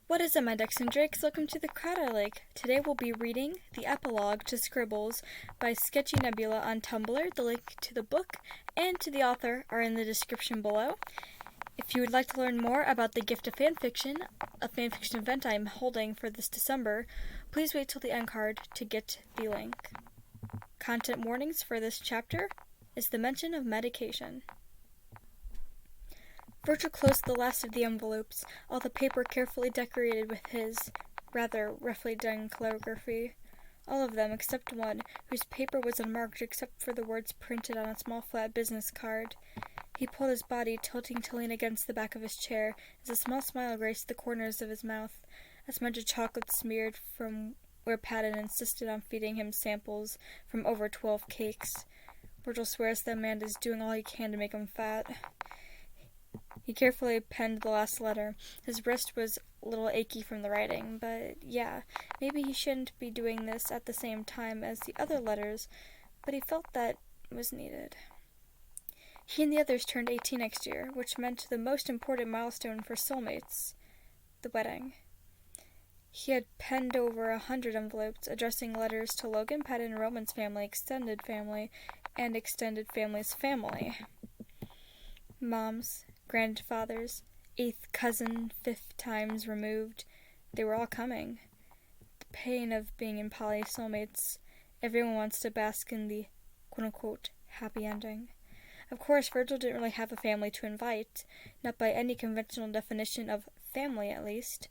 What is it, my ducks and drakes? Welcome to the crawdad. Today we'll be reading the Epilogue to Scribbles by sketchynebula on Tumblr. The link to the book and to the author are in the description below. If you would like to learn more about the Gift of Fanfiction, a fanfiction event I am holding for this December, please wait till the end card to get the link. Content warnings for this chapter is the mention of medication. Virgil closed the last of the envelopes, all the paper carefully decorated with his rather roughly done calligraphy. All of them except one, whose paper was unmarked except for the words printed on a small flat business card. He pulled his body, tilting to lean against the back of his chair, as a small smile graced the corners of his mouth. A smudge of chocolate smeared from where Patton insisted on feeding him samples from over 12 cakes. Virgil swears that Amanda's doing all he can to make him fat. He carefully penned the last letter. His wrist was a little achy from the writing, but yeah, maybe he shouldn't be doing this at the same time as the other letters, but he felt that was needed. He and the others turned 18 next year, which meant the most important milestone for soulmates, the wedding. He had penned over 100 envelopes, addressing letters to Logan, Patton, Roman's family, extended family, and extended family's family. Moms, grandfathers, 8th cousin, 5th times removed, they were all coming. The pain of being in poly soulmates, everyone wants to bask in the quote-unquote happy ending. Of course, Virgil didn't really have a family to invite, not by any conventional definition of family at least,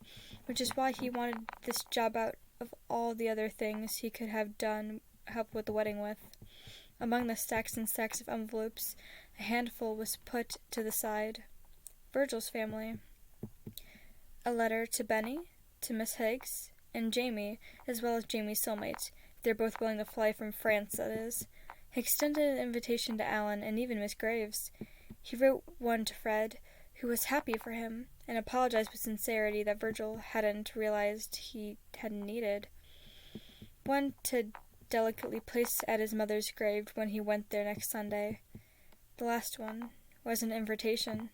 which is why he wanted this job out of all the other things he could have done help with the wedding with. Among the stacks and stacks of envelopes, a handful was put to the side. Virgil's family. A letter to Benny, to Miss Higgs, and Jamie, as well as Jamie's soulmate. They're both willing to fly from France, that is. He extended an invitation to Alan and even Miss Graves. He wrote one to Fred, who was happy for him, and apologized with sincerity that Virgil hadn't realized he hadn't needed. One to delicately place at his mother's grave when he went there next Sunday. The last one was an invitation.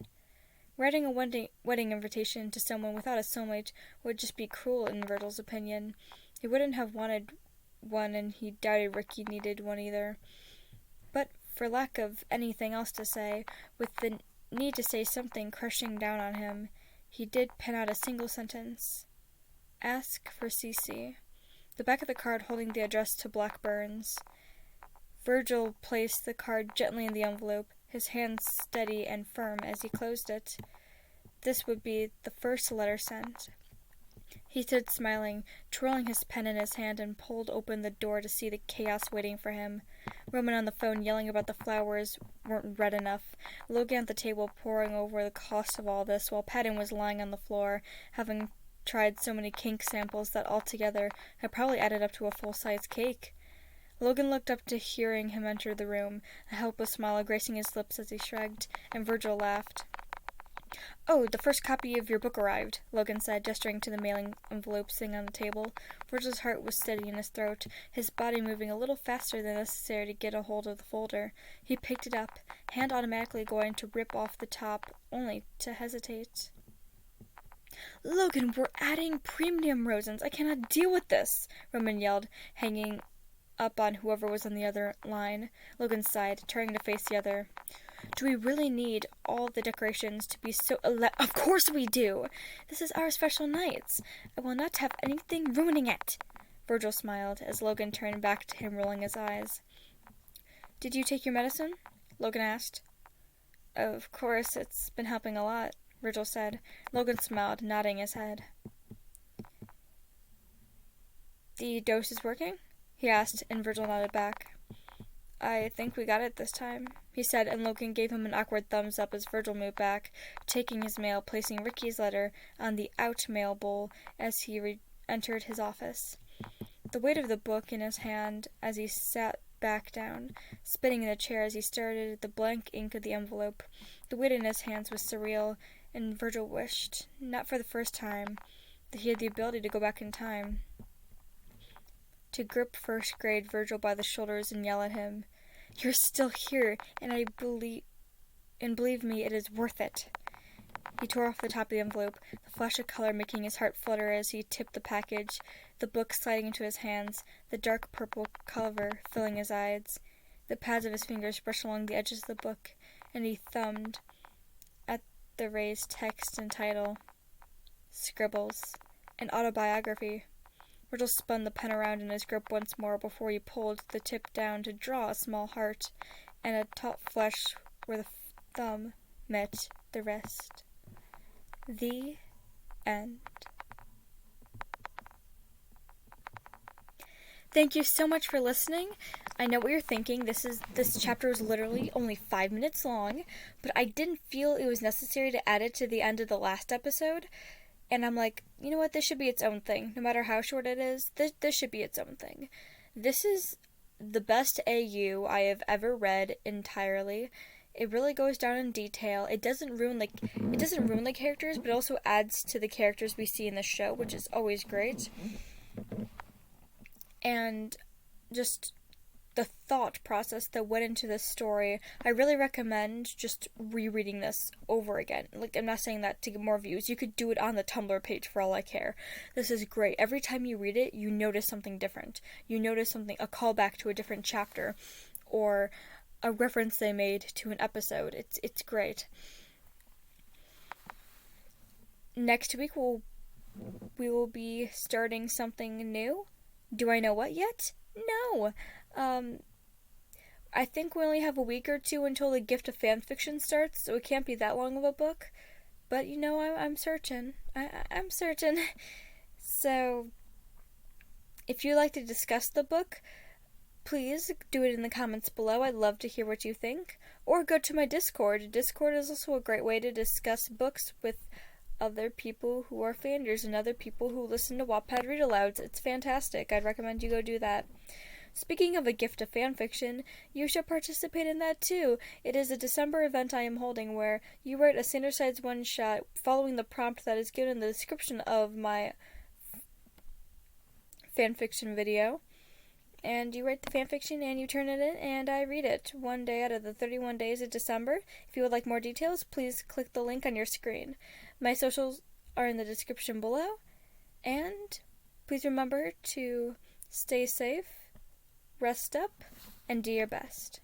Writing a wedding invitation to someone without a soulmate would just be cruel in Virgil's opinion. He wouldn't have wanted one, and he doubted Ricky needed one either. But for lack of anything else to say, with the need to say something crushing down on him, he did pen out a single sentence. Ask for Cece. The back of the card holding the address to Blackburns. Virgil placed the card gently in the envelope, his hands steady and firm as he closed it. This would be the first letter sent. He stood smiling, twirling his pen in his hand, and pulled open the door to see the chaos waiting for him. Roman on the phone yelling about the flowers weren't red enough. Logan at the table poring over the cost of all this, while Patton was lying on the floor, having tried so many cake samples that altogether had probably added up to a full-size cake. Logan looked up to hearing him enter the room, a helpless smile gracing his lips as he shrugged, and Virgil laughed. "Oh, the first copy of your book arrived," Logan said, gesturing to the mailing envelope sitting on the table. Virgil's heart was steady in his throat, his body moving a little faster than necessary to get a hold of the folder. He picked it up, hand automatically going to rip off the top, only to hesitate. "Logan, we're adding premium rosins. I cannot deal with this," Roman yelled, hanging up on whoever was on the other line. Logan sighed, turning to face the other. "Do we really need all the decorations to be so Of course we do! This is our special night. I will not have anything ruining it." Virgil smiled, as Logan turned back to him, rolling his eyes. "Did you take your medicine?" Logan asked. "Of course, it's been helping a lot," Virgil said. Logan smiled, nodding his head. "The dose is working?" he asked, and Virgil nodded back. "I think we got it this time," he said, and Logan gave him an awkward thumbs up as Virgil moved back, taking his mail, placing Ricky's letter on the out-mail bowl as he entered his office. The weight of the book in his hand as he sat back down, spinning in the chair as he stared at the blank ink of the envelope. The weight in his hands was surreal, and Virgil wished, not for the first time, that he had the ability to go back in time. To grip first grade Virgil by the shoulders and yell at him, "You're still here, and believe me, it is worth it." He tore off the top of the envelope, the flash of color making his heart flutter as he tipped the package, the book sliding into his hands, the dark purple cover filling his eyes. The pads of his fingers brushed along the edges of the book, and he thumbed at the raised text and title. Scribbles. An autobiography. Virgil spun the pen around in his grip once more before he pulled the tip down to draw a small heart and a taut flesh where the thumb met the wrist. The end. Thank you so much for listening. I know what you're thinking. This chapter was literally only 5 minutes long, but I didn't feel it was necessary to add it to the end of the last episode. And I'm like, you know what? This should be its own thing. No matter how short it is, this should be its own thing. This is the best AU I have ever read entirely. It really goes down in detail. It doesn't ruin the characters, but it also adds to the characters we see in the show, which is always great. And just the thought process that went into this story, I really recommend just rereading this over again. Like, I'm not saying that to get more views. You could do it on the Tumblr page for all I care. This is great. Every time you read it, you notice something different. You notice something, a callback to a different chapter, or a reference they made to an episode. It's great. Next week we will be starting something new. Do I know what yet? No. I think we only have a week or two until the Gift of Fanfiction starts, so it can't be that long of a book. But you know, I'm certain. I'm certain. So, if you'd like to discuss the book, please do it in the comments below. I'd love to hear what you think. Or go to my Discord. Discord is also a great way to discuss books with other people who are fanders and other people who listen to Wattpad read alouds. It's fantastic. I'd recommend you go do that. Speaking of a Gift of Fanfiction, you should participate in that too. It is a December event I am holding where you write a Sandersides one-shot following the prompt that is given in the description of my fanfiction video. And you write the fanfiction and you turn it in, and I read it one day out of the 31 days of December. If you would like more details, please click the link on your screen. My socials are in the description below, and please remember to stay safe, rest up, and do your best.